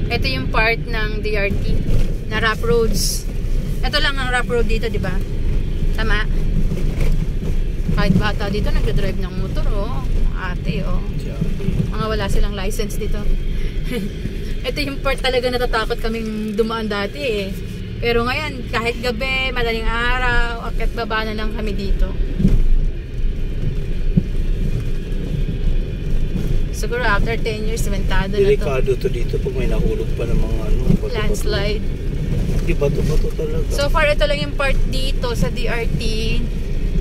Ito yung part ng DRT na rough roads. Ito lang ang rough road dito, di ba? Tama? Kahit bata dito, nagdadrive ng motor, oh. Ate, oh. Mga wala silang license dito. Ito yung part talaga natatakot kaming dumaan dati, eh. Pero ngayon, kahit gabi, madaling araw, akyat baba na lang kami dito. Siguro after 10 years, sementado na to. Delikado to dito pag may nahulog pa ng mga ano. Landslide. Di bato-bato talaga. So far, ito lang yung part dito sa DRT,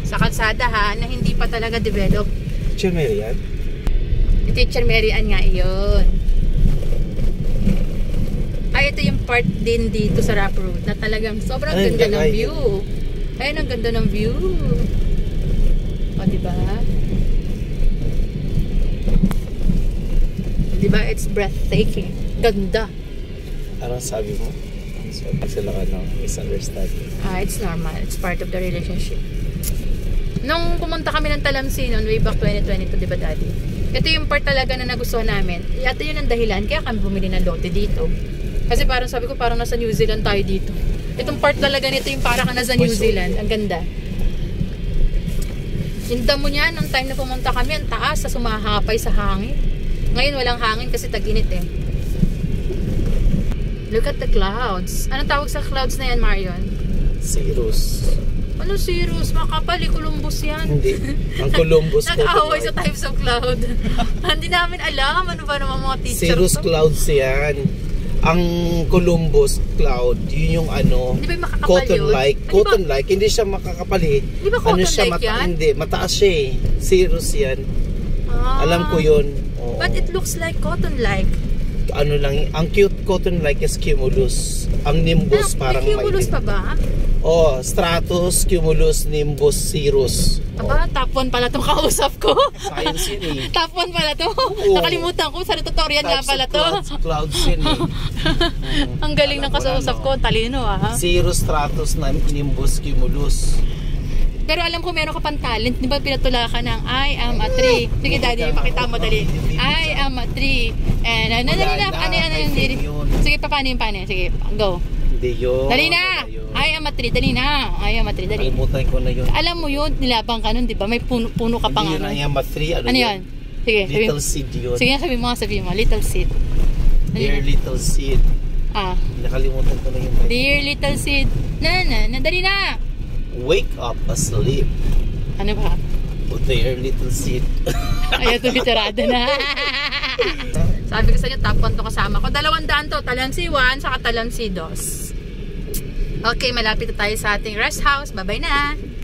sa kalsada ha, na hindi pa talaga developed. Teacher Mary Ann? Teacher Mary Ann nga iyon. Ay, ito yung part din dito sa rough road na talagang sobrang ganda ng view. Ayun, ang ganda ng view. O, diba? Diba? It's breathtaking. Ganda. Anong sabi mo? Sabi sila misunderstanding. It's normal. It's part of the relationship. Nung pumunta kami ng Talamsi noon, way back 2022, diba daddy? Ito yung part talaga na nagustuhan namin. Ito yun ang dahilan kaya kami bumili ng lote dito. Kasi parang sabi ko, parang nasa New Zealand tayo dito. Itong part talaga nito yung parang nasa New Zealand. Ang ganda. Yung damo niya, nung time na pumunta kami, ang taas, sa sumahapay sa hangin. Ngayon walang hangin kasi tag-init eh. Look at the clouds. Anong tawag sa clouds na yan, Marion? Cirrus. Ano cirrus? Makapal, Columbus yan. Hindi. Ang Columbus ko. Nag-away sa types of cloud. Hindi namin alam. Ano ba naman mga teacher Cirrus clouds yan. Ang Columbus cloud, yun yung ano, cotton-like. Cotton-like. Hindi siya makakapal eh. Di ba cotton-like yan? Hindi. Mataas siya eh. Cirrus yan. Alam ko yun. Oo. But it looks like cotton-like. Ano lang, ang cute cotton-like is cumulus. Ang nimbus parang may cumulus pa ba? Oh, stratus, cumulus, nimbus, cirrus. Aba, top 1 pala itong kausap ko. Science yun eh. Top 1 pala to. Nakalimutan ko, sa tutorial nga pala to. Clouds yun eh. Ang galing ng kausap ko, talino ah. Cirrus, stratus, nimbus, cumulus. Pero alam ko meron ka pang talent. Di ba pinatula ka ng I am a tree? Sige daddy, pakita mo dali. I am a tree. And ano yung lyric? Sige, paano yung Sige, go. Hindi yun. Dali na! I am a tree, dali na. I am a tree, dali. Kalimutan ko na yun. Alam mo yun, nilabang ka nun, di ba? May puno ka pang ano. Hindi yun, I am a tree. Ano yun? Sige, little seed yun. Sige, sabi mo, little seed. Dear little seed. Nakalimutan ko na yun. Dear little seed. Dali na! Wake up asleep. Ano ba? Oh, dear little seed. Ayaw ito, bitarada na. Sabi ko sa inyo, top 1 to kasama ko. 200 to. Talansi 1, saka Talansi 2. Okay, malapit na tayo sa ating rest house. Bye-bye na.